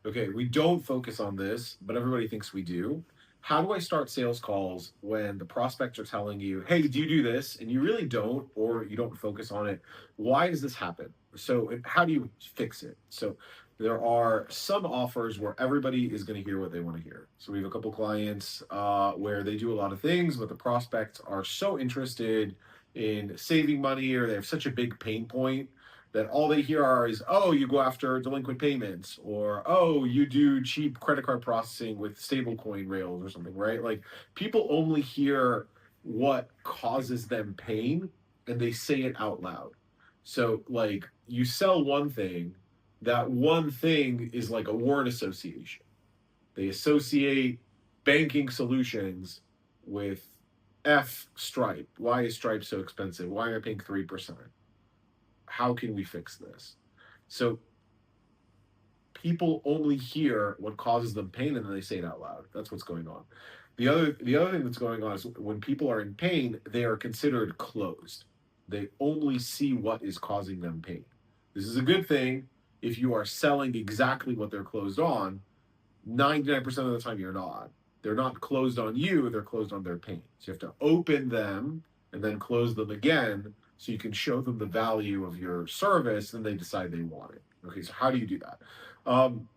Okay, we don't focus on this, but everybody thinks we do. How do I start sales calls when the prospects are telling you, hey, do you do this? And you really don't, or you don't focus on it? Why does this happen? So, how do you fix it? So, there are some offers where everybody is going to hear what they want to hear. So, we have a couple clients where they do a lot of things, but the prospects are so interested in saving money or they have such a big pain point that all they hear are is, oh, you go after delinquent payments, or oh, you do cheap credit card processing with stablecoin rails or something, right? Like people only hear what causes them pain and they say it out loud. So like you sell one thing, that one thing is like a word association. They associate banking solutions with F Stripe. Why is Stripe so expensive? Why am I paying 3%? How can we fix this? So people only hear what causes them pain and then they say it out loud. That's what's going on. The other thing that's going on is when people are in pain, they are considered closed. They only see what is causing them pain. This is a good thing if you are selling exactly what they're closed on. 99% of the time you're not. They're not closed on you, they're closed on their pain. So you have to open them and then close them again so you can show them the value of your service and they decide they want it. Okay, so how do you do that? Um,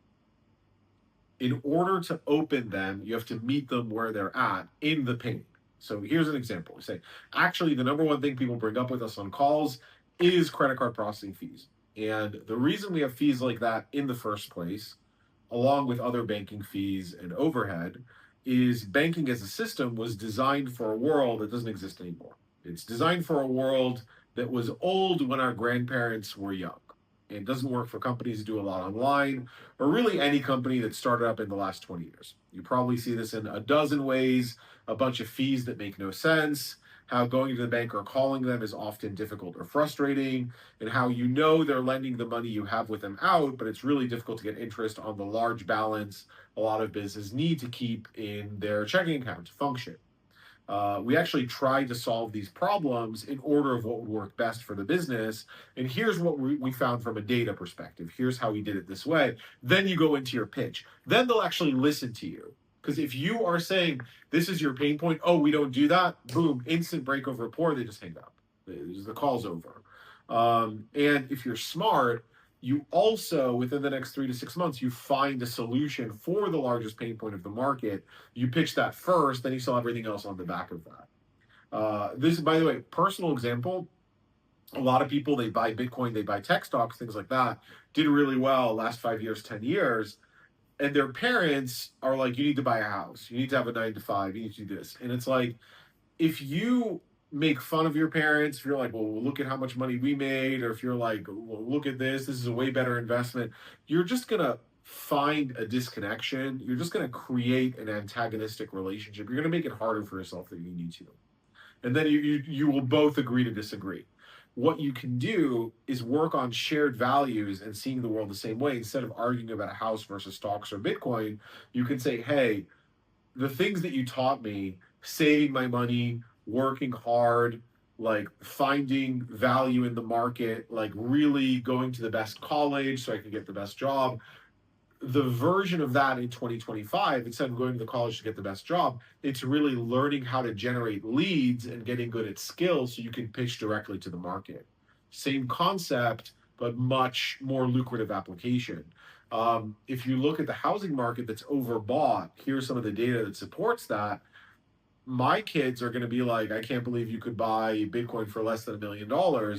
in order to open them, you have to meet them where they're at in the pain. So here's an example. We say, actually, the number one thing people bring up with us on calls is credit card processing fees. And the reason we have fees like that in the first place, along with other banking fees and overhead, is banking as a system was designed for a world that doesn't exist anymore. It's designed for a world that was old when our grandparents were young. It doesn't work for companies that do a lot online, or really any company that started up in the last 20 years. You probably see this in a dozen ways, a bunch of fees that make no sense, how going to the bank or calling them is often difficult or frustrating, and how you know they're lending the money you have with them out, but it's really difficult to get interest on the large balance a lot of businesses need to keep in their checking account to function. We actually tried to solve these problems in order of what would work best for the business. And here's what we found from a data perspective. Here's how we did it this way. Then you go into your pitch. Then they'll actually listen to you. Because if you are saying this is your pain point, oh, we don't do that, boom, instant break of rapport, they just hang up. The call's over. And if you're smart, you also within the next 3 to 6 months you find a solution for the largest pain point of the market. You pitch that first, then you sell everything else on the back of that. This is, by the way, personal example. A lot of people, they buy Bitcoin, they buy tech stocks, things like that, did really well last 5 years, 10 years, and their parents are like, you need to buy a house, you need to have a 9 to 5, you need to do this. And it's like, if you make fun of your parents, if you're like, well, look at how much money we made, or if you're like, well, look at this is a way better investment, you're just going to find a disconnection. You're just going to create an antagonistic relationship. You're going to make it harder for yourself than you need to. And then you will both agree to disagree. What you can do is work on shared values and seeing the world the same way. Instead of arguing about a house versus stocks or Bitcoin, you can say, hey, the things that you taught me, saving my money, working hard, like finding value in the market, like really going to the best college so I can get the best job. The version of that in 2025, instead of going to the college to get the best job, it's really learning how to generate leads and getting good at skills so you can pitch directly to the market. Same concept, but much more lucrative application. If you look at the housing market that's overbought, here's some of the data that supports that. My kids are going to be like, I can't believe you could buy Bitcoin for less than $1 million.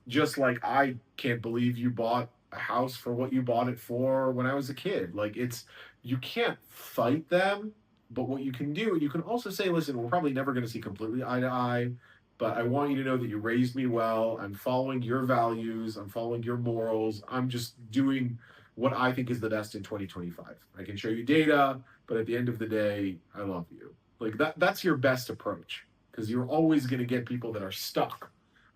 Just like I can't believe you bought a house for what you bought it for when I was a kid. Like it's, you can't fight them, but what you can do, you can also say, listen, we're probably never going to see completely eye to eye, but I want you to know that you raised me well. I'm following your values. I'm following your morals. I'm just doing what I think is the best in 2025. I can show you data, but at the end of the day, I love you. Like that's your best approach because you're always going to get people that are stuck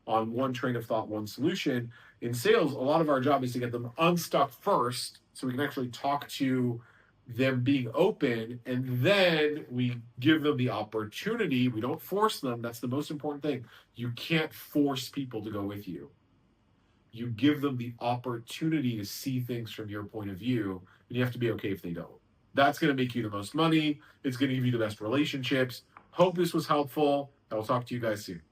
on one train of thought, one solution. In sales, a lot of our job is to get them unstuck first so we can actually talk to them being open, and then we give them the opportunity. We don't force them. That's the most important thing. You can't force people to go with you. You give them the opportunity to see things from your point of view, and you have to be okay if they don't. That's going to make you the most money. It's going to give you the best relationships. Hope this was helpful. I will talk to you guys soon.